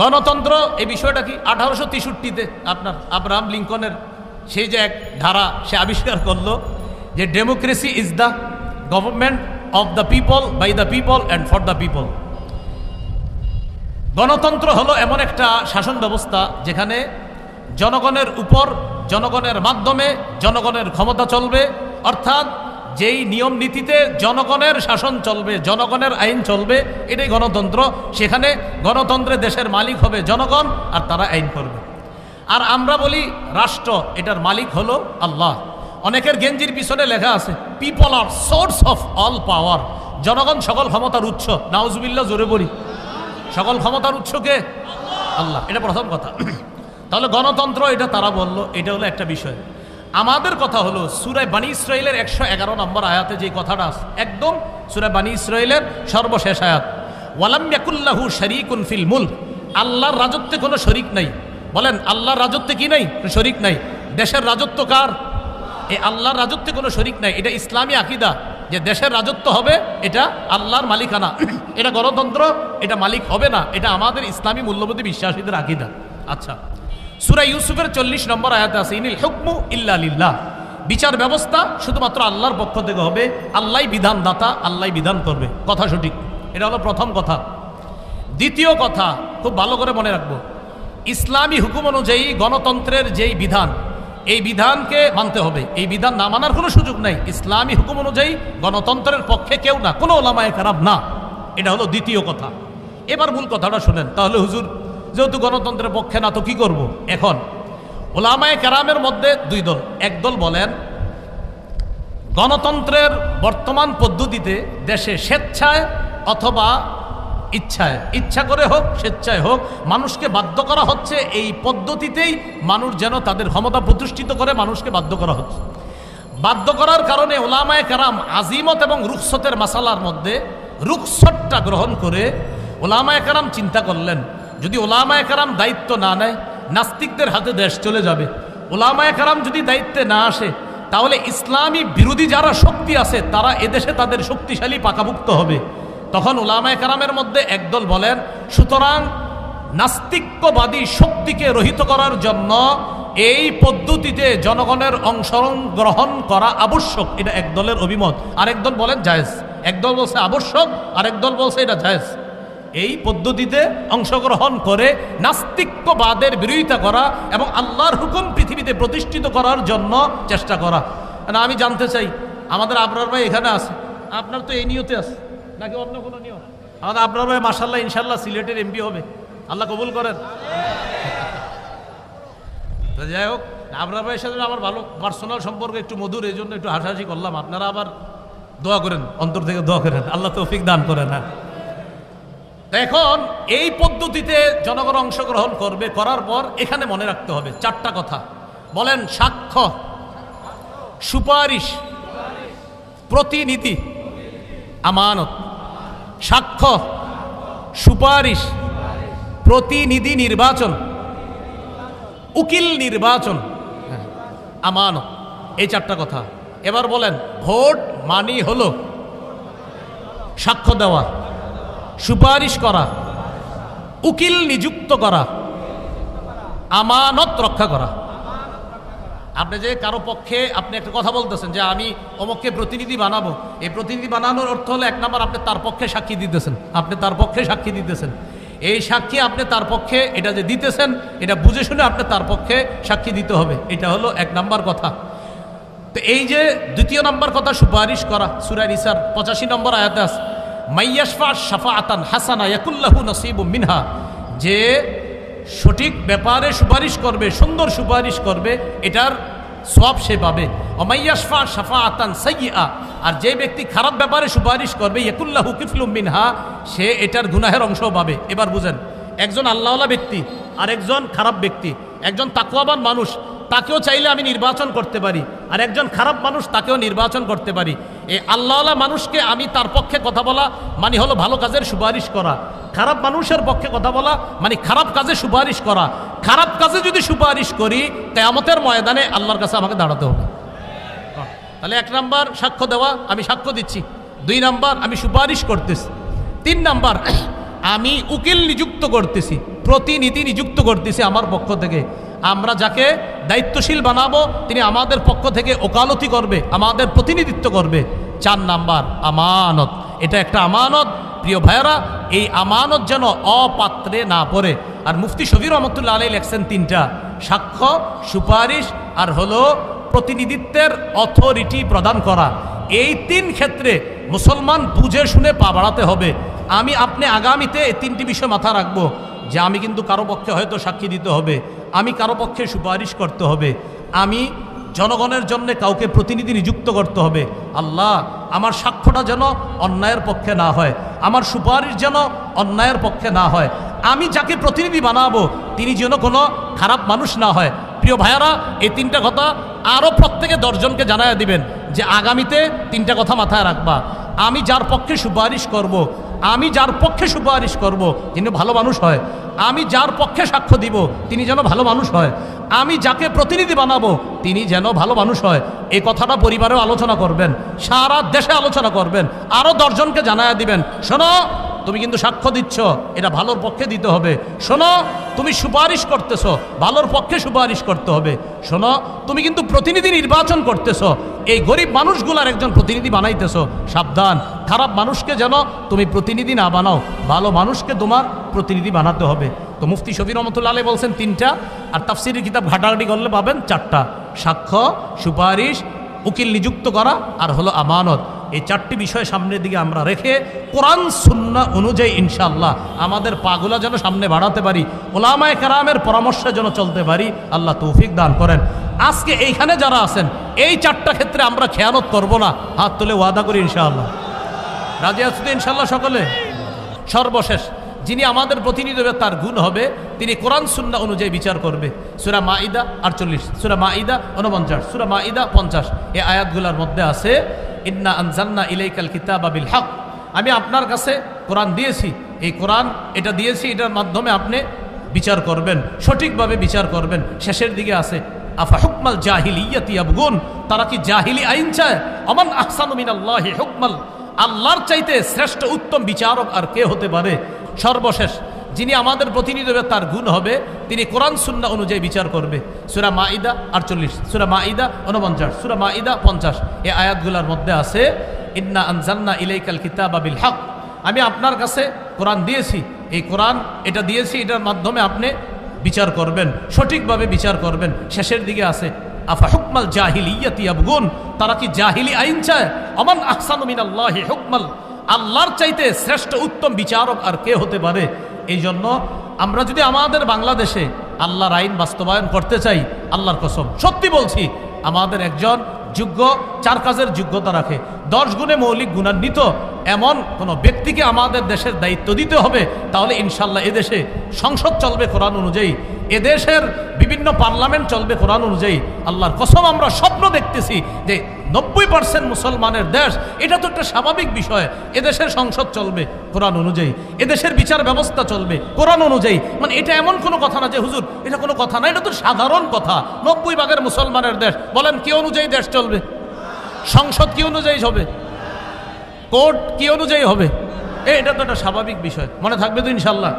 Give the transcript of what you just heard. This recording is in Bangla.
গণতন্ত্র এই বিষয়টা কি 1863-তে আপনার আব্রাহাম লিঙ্কনের সেই যে এক ধারা সে আবিষ্কার করলো যে democracy is the government of the people, by the people and for the people. গণতন্ত্র হলো এমন একটা শাসন ব্যবস্থা যেখানে জনগণের উপর, জনগণের মাধ্যমে জনগণের ক্ষমতা চলবে, অর্থাৎ যেই নিয়ম নীতিতে জনগণের শাসন চলবে, জনগণের আইন চলবে, এটাই গণতন্ত্র। সেখানে গণতন্ত্রে দেশের মালিক হবে জনগণ আর তারা আইন করবে। আর আমরা বলি রাষ্ট্র, এটার মালিক হলো আল্লাহ। অনেকের গেঞ্জির পিছনে লেখা আছে people are source of all power, জনগণ সকল ক্ষমতার উৎস। নাউজুবিল্লাহ, জোরে বলি। সকল ক্ষমতার উৎস কে? আল্লাহ। এটা প্রথম কথা। তাহলে গণতন্ত্র এটা তারা বলল, এটা হলো একটা বিষয়। আমাদের কথা হলো সূরা বানী ইসরাঈলের 111 নম্বর আয়াতে যে কথাটা আছে, একদম সূরা বানী ইসরাঈলের সর্বশেষ আয়াত, ওয়ালাম ইয়াকুল্লাহু শারীকুন ফিল মুলক, আল্লাহর রাজত্বে কোনো শরীক নাই। বলেন আল্লাহর রাজত্বে কি নাই? শরীক নাই। দেশের রাজত্ব কার? এই আল্লাহর রাজত্বে কোনো শরীক নাই। এটা ইসলামী আকীদা যে দেশের রাজত্ব হবে এটা আল্লাহর মালিকানা। এটা গণতন্ত্র, এটা মালিক হবে না। এটা আমাদের ইসলামী মূল্যবোধে বিশ্বাসীদের আকীদা। আচ্ছা, সূরা ইউসুফের 40 নম্বর আয়াতে আছে ইনিল হুকমু ইল্লা লিল্লাহ, বিচার ব্যবস্থা শুধুমাত্র আল্লাহর পক্ষ থেকে হবে। আল্লাহই বিধানদাতা, আল্লাহই বিধান করবে। কথা সঠিক। এটা হলো প্রথম কথা। দ্বিতীয় কথা খুব ভালো করে মনে রাখবো, ইসলামী হুকুম অনুযায়ী গণতন্ত্রের যেই বিধান, এই বিধানকে মানতে হবে। এই বিধান না মানার কোনো সুযোগ নাই। ইসলামী হুকুম অনুযায়ী গণতন্ত্রের পক্ষে কেউ না, কোনো ওলামায়ে কেরাম না। এটা হলো দ্বিতীয় কথা। এবার মূল কথাটা শোনেন। তাহলে হুজুর যেহেতু গণতন্ত্রের পক্ষে না তো কি করব? এখন ওলামায়ে কেরামের মধ্যে দুই দল। একদল বলেন গণতন্ত্রের বর্তমান পদ্ধতিতে দেশে স্বেচ্ছায় অথবা ইচ্ছায়, ইচ্ছা করে হোক স্বেচ্ছায় হোক, মানুষকে বাধ্য করা হচ্ছে। এই পদ্ধতিতেই মানুষ যেন তাদের ক্ষমতা প্রতিষ্ঠিত করে, মানুষকে বাধ্য করা হচ্ছে। বাধ্য করার কারণে ওলামায়ে কেরাম আজিমত এবং রুখসতের মাসালার মধ্যে রুখসতটা গ্রহণ করে ওলামায়ে কেরাম চিন্তা করলেন, যদি ওলামায়ে কেরাম দায়িত্ব না নেয় নাস্তিকদের হাতে দেশ চলে যাবে। ওলামায়ে কেরাম যদি দায়িত্বে না আসে তাহলে ইসলামী বিরোধী যারা শক্তি আছে তারা এদেশে তাদের শক্তিশালী পাকাভুক্ত হবে। তখন ওলামায়ে কেরামের মধ্যে একদল বলেন সুতরাং নাস্তিক্যবাদী শক্তিকে রহিত করার জন্য এই পদ্ধতিতে জনগণের অংশগ্রহণ করা আবশ্যক। এটা একদলের অভিমত। আরেকদল বলেন জায়েজ। একদল বলছে আবশ্যক, আরেকদল বলছে এটা জায়েজ। এই পদ্ধতিতে অংশগ্রহণ করে নাস্তিক্যবাদের বিরোধিতা করা এবং আল্লাহর হুকুম পৃথিবীতে প্রতিষ্ঠিত করার জন্য চেষ্টা করা। আমি জানতে চাই, আমাদের আবরার ভাই এখানে আছে, আপনার তো এই নিয়তে আছে নাকি অন্য কোনো নিয়ম? আমাদের আবরার ভাই মাশাআল্লাহ ইনশাআল্লাহ সিলেটের এমপি হবে, আল্লাহ কবুল করেন। যাই হোক, আবরার ভাইয়ের সাথে আমার ভালো পার্সোনাল সম্পর্ক, একটু মধুর, এই জন্য একটু হাসাহাসি করলাম। আপনারা আবার দোয়া করেন, অন্তর থেকে দোয়া করেন, আল্লাহ তৌফিক দান করেন। হ্যাঁ, এখন এই পদ্ধতিতে জনগণ অংশগ্রহণ করবে, করার পর এখানে মনে রাখতে হবে চারটা কথা। বলেন সাক্ষ্য, সুপারিশ, প্রতিনিধি, আমানত। সাক্ষ্য, সুপারিশ, প্রতিনিধি নির্বাচন, উকিল নির্বাচন, আমানত। এই চারটা কথা। এবার বলেন ভোট মানি হলো সাক্ষ্য দেওয়া, সুপারিশ করা, উকিল নিযুক্ত করা, আমানত রক্ষা করা। আপনি যে কারো পক্ষে আপনি একটা কথা বলতেছেন যে আমি অমুককে প্রতিনিধি বানাবো, এই প্রতিনিধি বানানোর অর্থ হলো এক নম্বর আপনি তার পক্ষে সাক্ষী দিতেছেন। আপনি তার পক্ষে সাক্ষী দিতেছেন। এই সাক্ষী আপনি তার পক্ষে এটা যে দিতেছেন এটা বুঝে শুনে আপনি তার পক্ষে সাক্ষী দিতে হবে। এটা হলো এক নম্বর কথা। তো এই যে দ্বিতীয় নম্বর কথা সুপারিশ করা, সূরা নিসার 85 নম্বর আয়াতে আছে মাইয়াশফা শাফাআতান হাসানা ইয়াকুল্লাহু নসিবুম মিনহা, যে সঠিক ব্যাপারে সুপারিশ করবে, সুন্দর সুপারিশ করবে, এটার সওয়াব সে পাবে। ওমাইয়াশফা শাফাআতান সাইয়্যিআ, আর যে ব্যক্তি খারাপ ব্যাপারে সুপারিশ করবে ইয়াকুল্লাহু কিফলুম মিনহা, সে এটার গুনাহের অংশও পাবে। এবার বুঝেন, একজন আল্লাহওয়ালা ব্যক্তি আর একজন খারাপ ব্যক্তি, একজন তাকওয়াবান মানুষ তাকেও চাইলে আমি নির্বাচন করতে পারি, আর একজন খারাপ মানুষ তাকেও নির্বাচন করতে পারি। এই আল্লাহওয়ালা মানুষকে আমি তার পক্ষে কথা বলা মানে হলো ভালো কাজের সুপারিশ করা, খারাপ মানুষের পক্ষে কথা বলা মানে খারাপ কাজে সুপারিশ করা। খারাপ কাজে যদি সুপারিশ করি কিয়ামতের ময়দানে আল্লাহর কাছে আমাকে দাঁড়াতে হবে। তাহলে এক নাম্বার সাক্ষ্য দেওয়া, আমি সাক্ষ্য দিচ্ছি। দুই নাম্বার আমি সুপারিশ করতেছি। তিন নাম্বার আমি উকিল নিযুক্ত করতেছি, প্রতিনিধি নিযুক্ত করতেছি আমার পক্ষ থেকে। আমরা যাকে দায়িত্বশীল বানাবো তিনি আমাদের পক্ষ থেকে ওকালতি করবে, আমাদের প্রতিনিধিত্ব করবে। 4 নাম্বার আমানত। এটা একটা আমানত। প্রিয় ভাইয়েরা, এই আমানত যেন অপাত্রে না পড়ে। আর মুফতি শফি রহমতুল্লাহ আলাইহি লেখছেন 3টা: সাক্ষ্য, সুপারিশ আর হলো প্রতিনিধিত্বের অথরিটি প্রদান করা। এই 3 ক্ষেত্রে মুসলমান বুঝে শুনে পা বাড়াতে হবে। আমি আপনি আগামীতে এই 3টি বিষয় মাথা রাখবো যে আমি কিন্তু কারো পক্ষে হয়তো সাক্ষী দিতে হবে, আমি কারো পক্ষে সুপারিশ করতে হবে, আমি জনগণের জন্য কাউকে প্রতিনিধি নিযুক্ত করতে হবে। আল্লাহ, আমার সাক্ষ্যটা যেন অন্যায়ের পক্ষে না হয়, আমার সুপারিশ যেন অন্যায়ের পক্ষে না হয়, আমি যাকে প্রতিনিধি বানাবো তিনি যেন কোনো খারাপ মানুষ না হয়। প্রিয় ভাইয়ারা, এই 3টা কথা আরও প্রত্যেকে 10 জনকে জানায়া দিবেন যে আগামীতে 3টা কথা মাথায় রাখবা। আমি যার পক্ষে সুপারিশ করব, আমি যার পক্ষে সুপারিশ করব তিনি ভালো মানুষ হয়, আমি যার পক্ষে সাক্ষ্য দিব তিনি যেন ভালো মানুষ হয়, আমি যাকে প্রতিনিধি বানাবো তিনি যেন ভালো মানুষ হয়। এই কথাটা পরিবারেও আলোচনা করবেন, সারা দেশে আলোচনা করবেন, আরও 10 জনকে জানায়া দিবেন, শোনো তুমি কিন্তু সাক্ষ্য দিচ্ছ, এটা ভালোর পক্ষে দিতে হবে। শোনো তুমি সুপারিশ করতেছো, ভালোর পক্ষে সুপারিশ করতে হবে। শোনো তুমি কিন্তু প্রতিনিধি নির্বাচন করতেছো, এই গরিব মানুষগুলার একজন প্রতিনিধি বানাইতেছো, সাবধান, খারাপ মানুষকে যেন তুমি প্রতিনিধি না বানাও, ভালো মানুষকে তোমার প্রতিনিধি বানাতে হবে। তো মুফতি শফি রহমতুল্লাহ আলাইহি বলছেন 3টা, আর তাফসিরের কিতাব ঘাটাঘাটি করলে পাবেন 4টা: সাক্ষ্য, সুপারিশ, উকিল নিযুক্ত করা আর হলো আমানত। এই 4টি বিষয় সামনের দিকে আমরা রেখে কোরআন সুন্নাহ অনুযায়ী ইনশাআল্লাহ আমাদের পাগুলা যেন সামনে বাড়াতে পারি, ওলামায়ে কেরামের পরামর্শে যেন চলতে পারি। আল্লাহ তৌফিক দান করেন। আজকে এইখানে যারা আছেন এই 4টা ক্ষেত্রে আমরা খেয়ানত করব না, হাত তুলে ওয়াদা করি ইনশাআল্লাহ। রাজি আছেন ইনশাআল্লাহ সকলে? সর্বশেষ যিনি আমাদের প্রতিনিধি হবে তার গুণ হবে তিনি কোরআন সুন্নাহ অনুযায়ী বিচার করবে। সূরা মাঈদা 48, সূরা মাঈদা 49, সূরা মাঈদা 50 এই আয়াতগুলোর মধ্যে আছে ইন্না আনজালনা ইলাইকাল কিতাবা বিল হক। আমি আপনার কাছে কোরআন দিয়েছি, এই কোরআন এটা দিয়েছি, এটার মাধ্যমে আপনি বিচার করবেন, সঠিকভাবে বিচার করবেন। শেষের দিকে আছে আফা হুকমাল জাহিলিয়াতি ইয়াবগুন, তারা কি জাহিলি আইন চায়? আমান আহসানু মিনাল্লাহি হুকমাল, আল্লাহর চাইতে শ্রেষ্ঠ উত্তম বিচারক আর কে হতে পারে? সর্বশেষ যিনি আমাদের প্রতিনিধি হবে তার গুণ হবে তিনি কোরআন সুন্নাহ অনুযায়ী বিচার করবে। সূরা মাঈদা 48, সূরা মাঈদা 49, সূরা মাঈদা 50 এই আয়াতগুলোর মধ্যে আছে ইন্না আনজালনা ইলাইকাল কিতাবা বিল হক। আমি আপনার কাছে কোরআন দিয়েছি, এই কোরআন এটা দিয়েছি, এটার মাধ্যমে আপনি বিচার করবেন, সঠিকভাবে বিচার করবেন। শেষের দিকে আছে আফা হুকমাল জাহিলিয়াতি ইয়াবগুন, তারা কি জাহিলি আইন চায়? আমান আহসানু মিনাল্লাহি হুকমাল, আল্লাহর চাইতে শ্রেষ্ঠ উত্তম বিচারক আর কে হতে পারে? এই জন্য আমরা যদি আমাদের বাংলাদেশে আল্লাহর আইন বাস্তবায়ন করতে চাই, আল্লাহর কসম সত্যি বলছি, আমাদের একজন যোগ্য 4 কাজের যোগ্যতা রাখে, 10 গুণে মৌলিক গুণান্বিত এমন কোনো ব্যক্তিকে আমাদের দেশের দায়িত্ব দিতে হবে। তাহলে ইনশাল্লাহ এদেশে সংসদ চলবে কোরআন অনুযায়ী, এদেশের বিভিন্ন পার্লামেন্ট চলবে কোরআন অনুযায়ী। আল্লাহর কসম আমরা স্বপ্ন দেখতেছি যে 90% মুসলমানের দেশ, এটা তো একটা স্বাভাবিক বিষয়। এদেশের সংসদ চলবে কোরআন অনুযায়ী, এদেশের বিচার ব্যবস্থা চলবে কোরআন অনুযায়ী। মানে এটা এমন কোনো কথা না যে হুজুর এটা কোনো কথা না, এটা তো সাধারণ কথা। 90% মুসলমানের দেশ, বলেন কি অনুযায়ী দেশ চলবে? সংসদ কি অনুযায়ী হবে? কোর্ট কি অনুযায়ী হবে? এটা তো একটা স্বাভাবিক বিষয়, মনে থাকবে তো ইনশাল্লাহ।